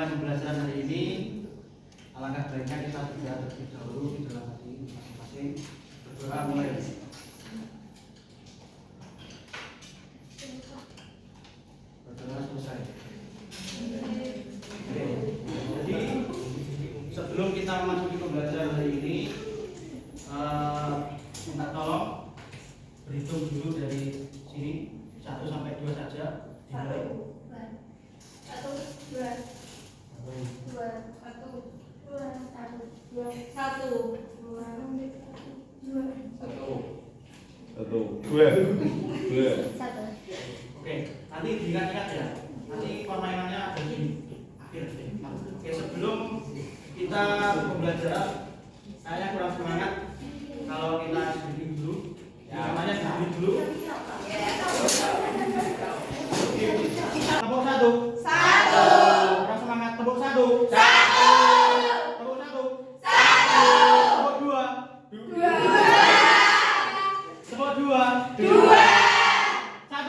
rangkaian pembelajaran hari ini, alangkah baiknya kita juga terlebih dahulu di dalam hati masing-masing berdoa mulai. Berdoa selesai. Oke. Jadi sebelum kita memasuki pembelajaran hari ini, minta tolong berhitung dulu dari sini 1 sampai 2 saja. Dimulai. 1, 2, 1. Oke, nanti diingat-ingat ya. Nanti permainannya ada di akhir. Oke, sebelum kita pembelajaran, saya kurang semangat kalau kita sendiri dulu. Namanya sendiri dulu. Tepuk 1. Kurang semangat. Tepuk 1. Tepuk 1. Tepuk 2. Tepuk 2. 1.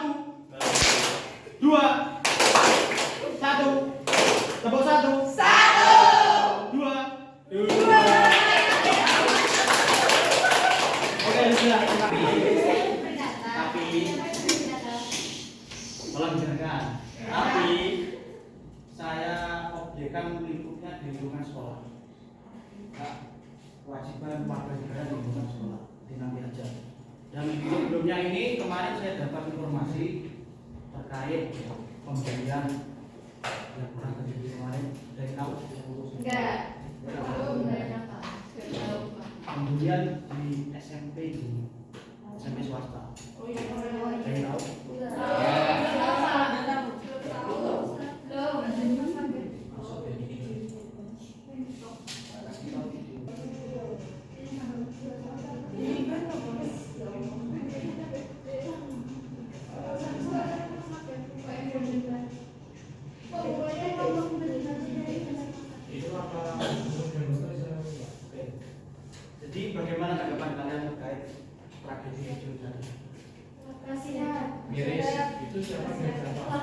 2. 1. Tepuk 1. 2. Oke, sudah. Tapi tolong dengarkan. Tapi saya objekkan lingkupnya di lingkungan sekolah. Nah, kewajiban warga negara di lingkungan sekolah. Nanti aja. Dan sebelumnya ini kemarin saya dapat informasi terkait pembelian yang kurang terjadi kemarin dari tahu. Enggak. Pembelian di SMP swasta. Dari tahu? Jadi bagaimana tanggapan kalian terkait tragedi Jun tadi? Miris itu siapa yang dapat?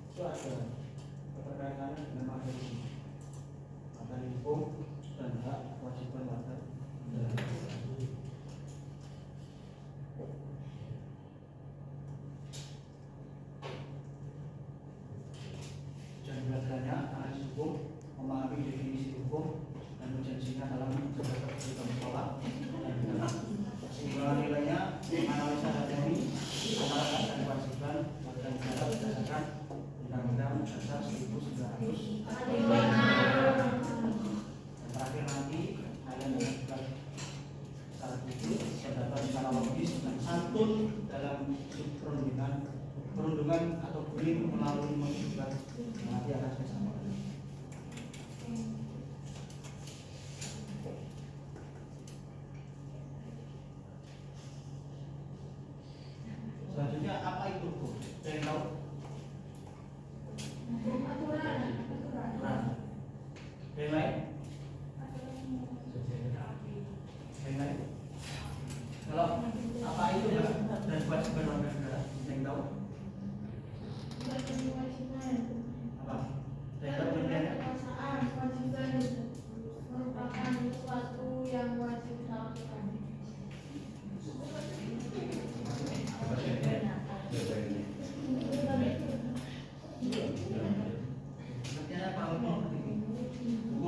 Itu ada keterkaitannya dengan materi hukum dan hak kewajiban warga. Dan belajarnya analis hukum, memahami definisi hukum dan menjanjikan dalam kegiatan sekolah. Kesimpulan nilainya analisa akademi antara hak dan kewajiban warga negara berdasarkan Undang-Undang Dasar 1945. Dan terakhir nanti kalian melakukan secara khusus terdapat secara logis dan santun dalam perundungan atau bullying melalui menghidupkan nanti akan saya sampaikan. Selanjutnya apa itu hukum? Ada yang tahu? Aturan. Yang lain? Yang lain? Kalau apa itu dan kewajiban warga negara? Yang tahu? Apa? Yang tahu penjelasannya? Kewajiban merupakan sesuatu yang wajib dilakukan.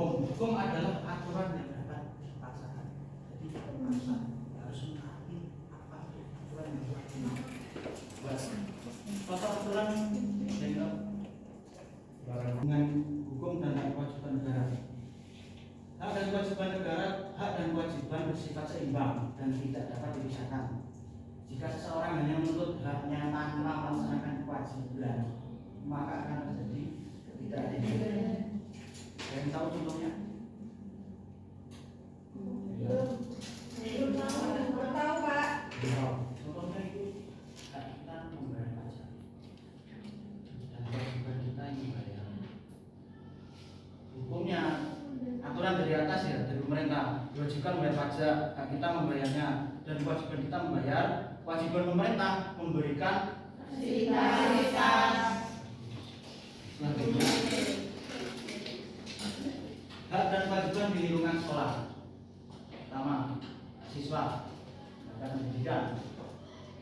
Hukum adalah aturan yang dapat dipaksakan. Jadi dipaksa harus menaati apa aturan yang dibuat. Contoh aturan dengan hukum dan hak kewajiban negara. Hak dan kewajiban negara, hak dan kewajiban bersifat seimbang dan tidak dapat dipisahkan. Jika seseorang hanya menuntut haknya tanpa melaksanakan kewajiban, maka akan terjadi ketidakadilan. Yang tahu contohnya? Belum tahu, Pak. Contohnya itu hak kita membayar pajak dan kewajiban kita yang membayar. Hukumnya aturan dari atas ya, dari pemerintah diwajibkan membayar pajak, hak kita membayarnya, dan kewajiban kita membayar. Kewajiban pemerintah memberikan fasilitas. Selanjutnya, hak dan kewajiban di lingkungan sekolah. Pertama, siswa mendapatkan pendidikan,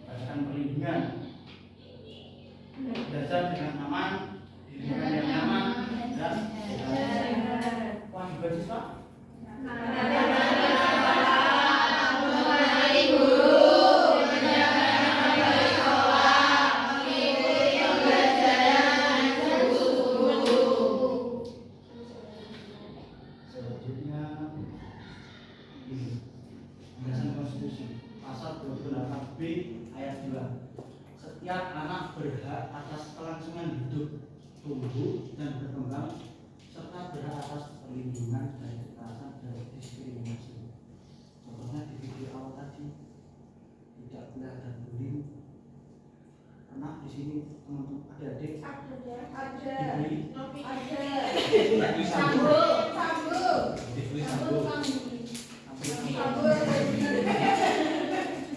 mendapatkan perlindungan, belajar dengan aman, di lingkungan yang nyaman dan sehat. Kewajiban siswa selanjutnya ini penjelasan konstitusi pasal 28B ayat 2. Setiap anak berhak atas kelangsungan hidup, tumbuh dan berkembang serta berhak atas perlindungan dari kekerasan dan diskriminasi. Contohnya di video awal tadi, tidak boleh ada bullying. Karena di sini teman-teman adik-adik dibully. Dibully sambung.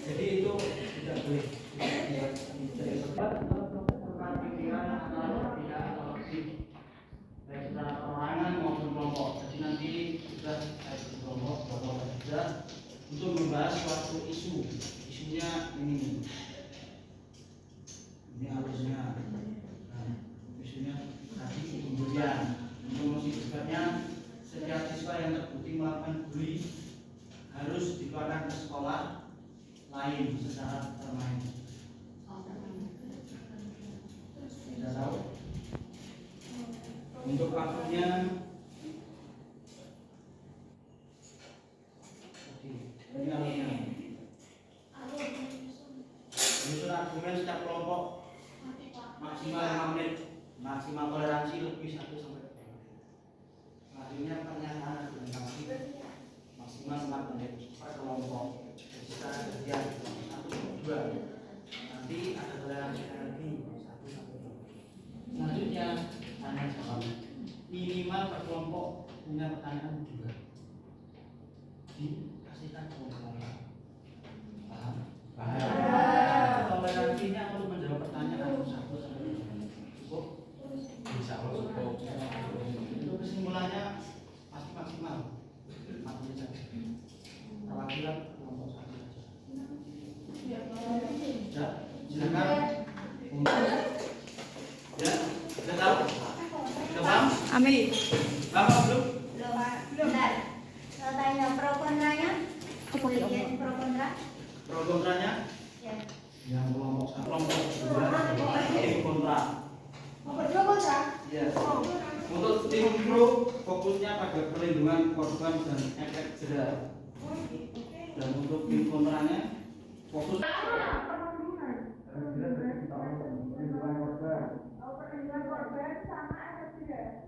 Jadi itu tidak boleh. Perkara pikiran antara pihak atau objek baik secara perorangan maupun kelompok. Jadi nanti kita kelompok juga untuk membahas suatu isu. Isunya ini alusnya. Nah, isunya tadi kemudian promosi debatnya setiap siswa yang terbukti melakukan bully harus dikeluarkan ke sekolah lain secara permanen. Tidak tahu. Untuk waktunya ini alusnya. Menyusun argumen setiap kelompok maksimal 5 menit, maksimal toleransi lebih 1 sampai 2 menit. Selanjutnya pernyataan argumentasi maksimal 4 menit per kelompok. Secara kerja 1 2. Nanti ada toleransi lagi 1 sampai 2 menit. Selanjutnya tanya jawab. Minimal per kelompok punya pertanyaan 2. Dikasihkan kelompok. Paham? Toleransinya untuk menjawab pertanyaan 1 sampai 2 menit. Cukup? Bisa cukup. Untuk kesimpulannya pasti maksimal 4 menit saja. Perwakilan kelompok 1 saja. Ya, silakan. Ya, sudah tahu? Sudah paham? Amin. Paham belum? Bentar. Kalau tanya pro kontranya, bagian pro kontra. Pro kontranya? Ya. Yang kelompok 2 tim kontra. Pro kontra. Ya. Untuk tim pro fokusnya pada perlindungan korban dan efek jerah. Dan untuk tim kontranya fokus perlindungan korban. Perlindungan korban sama efek jerah.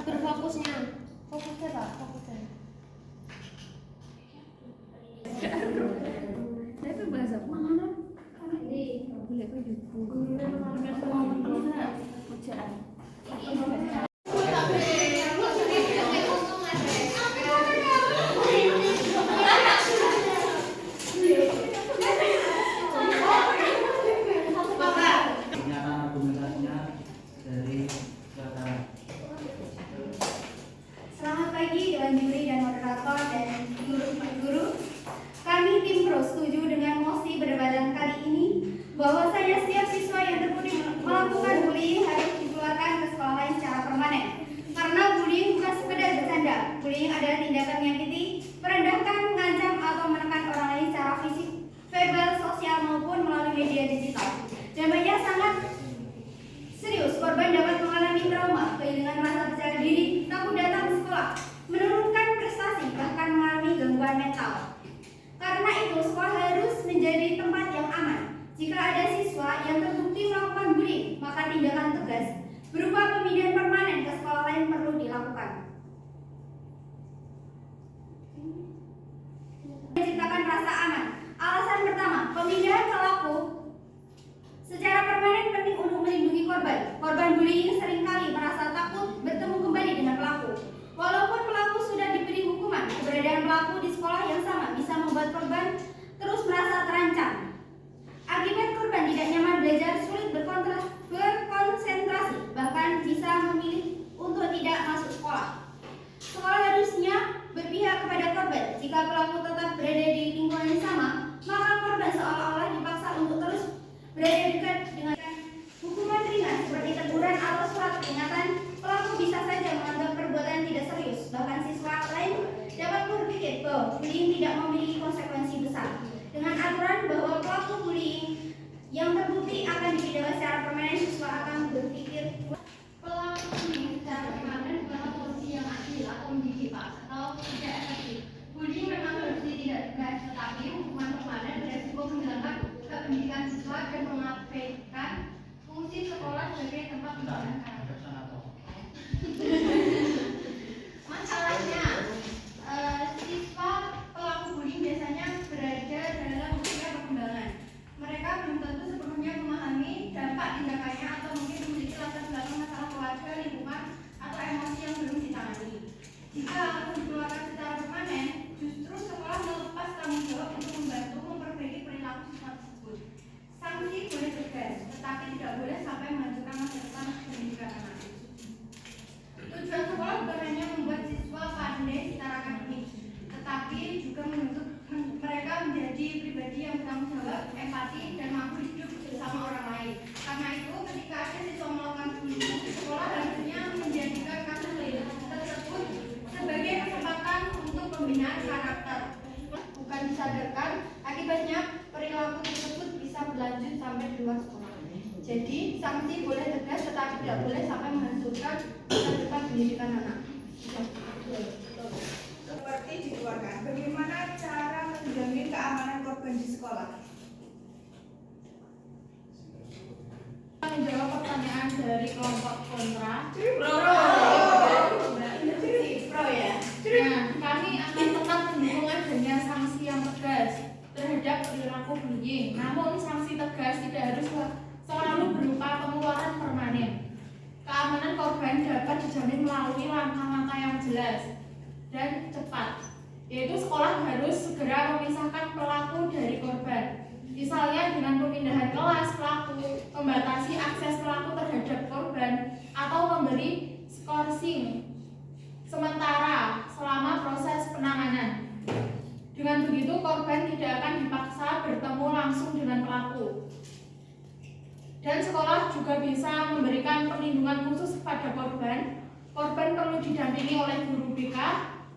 Berfokusnya, fokusnya pak, fokusnya. Saya tuh bahasa mana? Ini Boleh kok juga. Jika pelaku tetap berada di lingkungan yang sama, maka korban seolah-olah dipaksa untuk terus berada dekat dengan hukuman ringan seperti teguran atau surat peringatan. Pelaku bisa saja menganggap perbuatan tidak serius. Bahkan siswa lain dapat berpikir bahwa bullying tidak memiliki konsekuensi besar. Dengan aturan bahwa pelaku bullying yang terbukti akan dipidana secara permanen, siswa akan berpikir pelaku bullying secara permanen bukanlah solusi yang adil atau mendidik atau tidak efektif. Bullying memang harus ditindak tegas, tetapi hukuman permanen beresiko menghilangkan hak pendidikan siswa dan mengabaikan fungsi sekolah sebagai tempat pendidikan karakter. Masalahnya, siswa pelaku bullying biasanya berada dalam usia perkembangan. Mereka belum tentu sepenuhnya memahami dampak tindakannya atau mungkin memiliki latar belakang masalah keluarga, lingkungan, atau emosi yang belum ditangani. Jika akan dikeluarkan secara permanen, justru sekolah melepas tanggung jawab untuk membantu memperbaiki perilaku siswa tersebut. Sanksi boleh tegas, tetapi tidak boleh sampai menghancurkan masa depan pendidikan anak. Tujuan sekolah bukan hanya membuat siswa pandai secara akademik, tetapi juga menuntut mereka menjadi pribadi yang bertanggung jawab, empati, dan mampu hidup bersama orang lain. Karena itu, ketika ada siswa melakukan bullying, sekolah harusnya menjadikan kasus tersebut sebagai kesempatan untuk pembinaan karakter. Bukan disadarkan, akibatnya perilaku tersebut bisa berlanjut sampai di luar sekolah. Jadi, sanksi boleh tegas, tetapi tidak boleh sampai menghancurkan masa depan pendidikan anak. Seperti dikeluarkan, bagaimana cara menjamin keamanan korban di sekolah? Menjawab pertanyaan dari kelompok kontra. Pro ya. Nah, kami akan tetap mendukung adanya sanksi yang tegas terhadap perilaku bullying. Namun sanksi tegas tidak harus selalu berupa pengeluaran permanen. Keamanan korban dapat dijamin melalui langkah-langkah yang jelas dan cepat, yaitu sekolah harus segera memisahkan pelaku dari korban. Misalnya dengan pemindahan kelas pelaku, membatasi akses pelaku terhadap korban, atau memberi skorsing sementara selama proses penanganan. Dengan begitu, korban tidak akan dipaksa bertemu langsung dengan pelaku. Dan sekolah juga bisa memberikan perlindungan khusus kepada korban. Korban perlu didampingi oleh guru BK,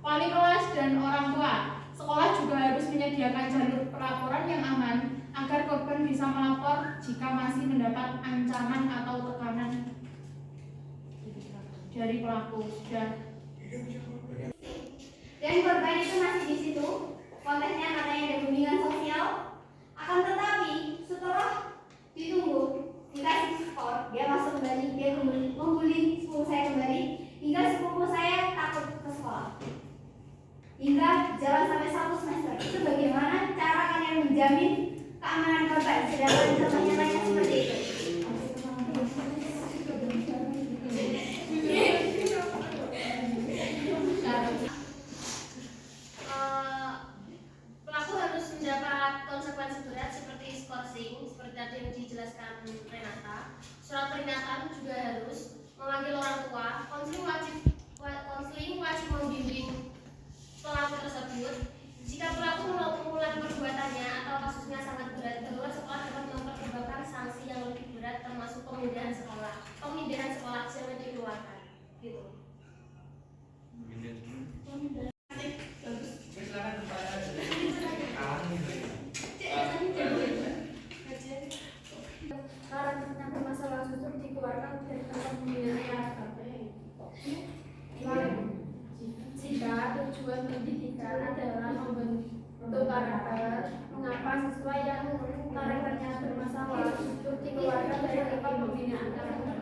wali kelas, dan orang tua. Sekolah juga harus menyediakan jalur pelaporan yang aman agar korban bisa melapor jika masih mendapat ancaman atau tekanan dari pelaku. Dan korban itu masih di situ, konteksnya katanya ada bimbingan sosial. Akan tetapi setelah ditunggu dikasih skor, dia masuk kembali, dia membuli sepupu saya kembali, hingga sepupu saya takut ke sekolah, hingga jalan sampai 1 semester. Itu bagaimana cara kalian menjamin keamanan korban? Sedangkan contohnya tanya seperti itu. Pelaku harus mendapat konsekuensi berat seperti skorsing, seperti tadi yang dijelaskan Renata. Surat peringatan juga harus, memanggil orang tua, konseling wajib membimbing pelaku tersebut. Jika pelaku mengulangi perbuatannya atau kasusnya sangat berat, bahwa sekolah dapat mempertimbangkan sanksi yang lebih berat, termasuk pemindahan sekolah. Jangan dikeluarkan, gitu. Karantina bermasalah susuk dikeluarkan dari tempat pembinaan karakter. Jika tujuan pendidikan adalah membentuk karakter, mengapa siswa yang karakternya bermasalah susuk dikeluarkan dari tempat pembinaan karakter?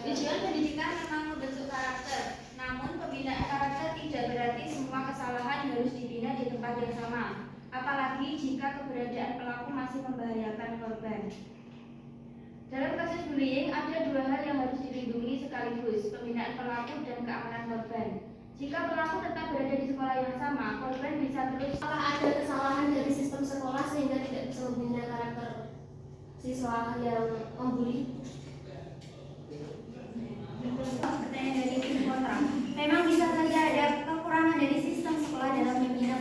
Tujuan pendidikan memang membentuk karakter, namun pembinaan karakter tidak berarti semua kesalahan harus dibina di tempat yang sama, apalagi jika keberadaan pelaku masih membahayakan korban. Dalam kasus bullying, ada 2 hal yang harus dilindungi sekaligus, pembinaan pelaku dan keamanan korban. Jika pelaku tetap berada di sekolah yang sama, korban bisa terus. Apakah ada kesalahan dari sistem sekolah sehingga tidak bisa membina karakter siswa yang membuli? Pertanyaan dari tim kontra. Memang bisa saja ada kekurangan dari sistem sekolah dalam membina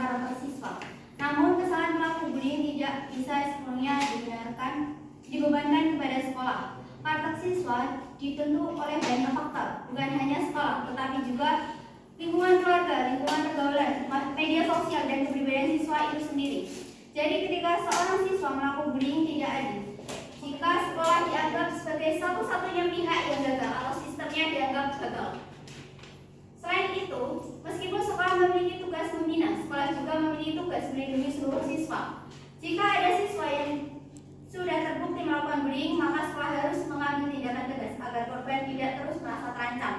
sekolah. Karakter siswa ditentu oleh banyak faktor, bukan hanya sekolah, tetapi juga lingkungan keluarga, lingkungan pergaulan, media sosial, dan kepribadian siswa itu sendiri. Jadi ketika seorang siswa melakukan bullying tidak adil, jika sekolah dianggap sebagai satu-satunya pihak yang gagal atau sistemnya dianggap gagal. Selain itu, meskipun sekolah memiliki tugas membina, sekolah juga memiliki tugas melindungi seluruh siswa. Jika ada siswa yang sudah terbukti melakukan bullying, maka sekolah harus mengambil tindakan tegas agar korban tidak terus merasa terancam.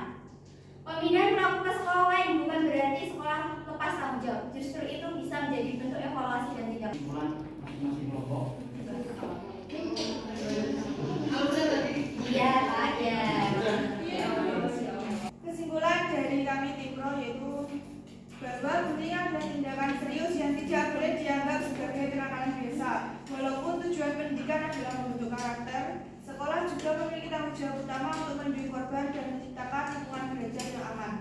Pemindahan pelaku ke sekolah lain bukan berarti sekolah lepas tanggung jawab. Justru itu bisa menjadi bentuk evaluasi dan tindakan. Kesimpulan masing-masing kelompok. Iya, Pak, ya. Kesimpulan dari kami tim pro yaitu bahwa bullying adalah tindakan serius yang tidak boleh dianggap sebagai kenakalan biasa. Walaupun tujuan pendidikan adalah membentuk karakter, sekolah juga memiliki tanggung jawab utama untuk melindungi korban dan menciptakan lingkungan belajar yang aman.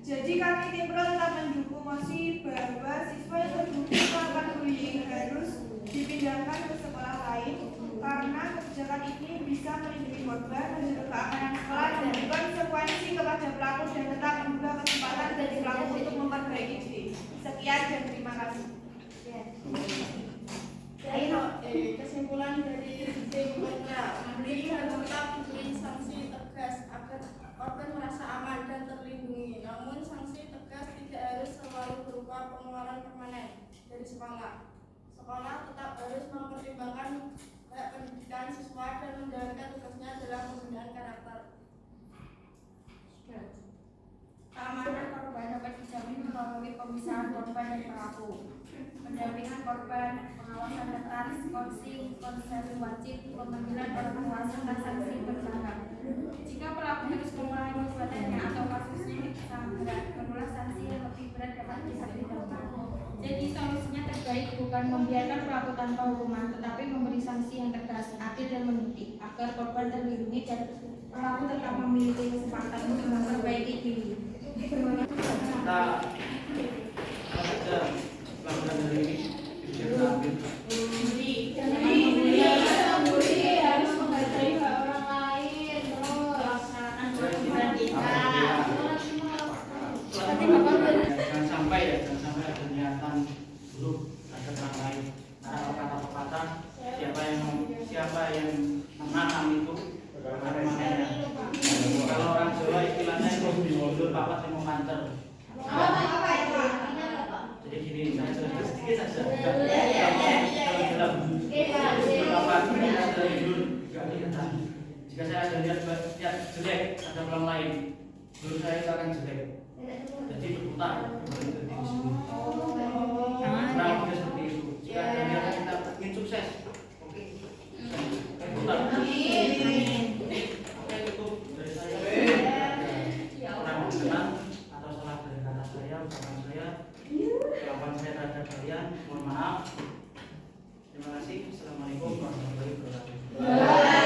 Jadi kami tim pro tetap mendukung mosi bahwa siswa yang terbukti melakukan bullying harus dipindahkan ke sekolah lain karena kebijakan ini bisa melindungi korban, menjaga keamanan sekolah dan konsekuensi kepada pelaku dan tetap membuka kesempatan bagi pelaku untuk memperbaiki diri. Sekian dan terima kasih. Kesimpulan dari tim kontra, bullying harus tetap diberi sanksi tegas agar korban merasa aman dan terlindungi. Namun sanksi tegas tidak harus selalu berupa pengeluaran permanen dari sekolah. Sekolah tetap harus mempertimbangkan hak pendidikan siswa dan menjalankan tugasnya dalam pembinaan karakter. Keamanan korban dapat dijamin melalui pemisahan korban dan pelaku, pendampingan korban, pengawasan ketat, konseling wajib, pemanggilan orang tua serta sanksi bertahap. Jika pelaku terus mengulangi perbuatannya atau kasusnya sangat berat, barulah sanksi yang lebih berat dapat diterapkan. Jadi solusinya terbaik bukan membiarkan pelaku tanpa hukuman, tetapi memberi sanksi yang tegas, adil dan mendidik agar korban terlindungi dan pelaku tetap memiliki kesempatan untuk memperbaiki diri. Kita saja pelanggan dari ini bisa kita ambil. Harus menghargai hak orang lain, melaksanakan kewajiban kita. Jangan sampai ada niatan buruk terhadap orang lain. Karena kata-kata siapa yang menanam itu manennya. Kalau orang Jawa istilahnya itu mundur papat yang memancer. Apa itu? Jadi gini, saya jelaskan sedikit saja. Jika saya ada lihat jelek ada orang lain, menurut saya itu akan jelek. Jadi berputar seperti itu. Nah, seperti itu. Jika ada lihat kita ingin sukses, oke. Berputar. Oke, cukup dari saya. Kurang berkenan atau salah dari kata saya, ucapan saya, jawaban saya terhadap kalian, mohon maaf. Terima kasih. Assalamualaikum warahmatullahi wabarakatuh.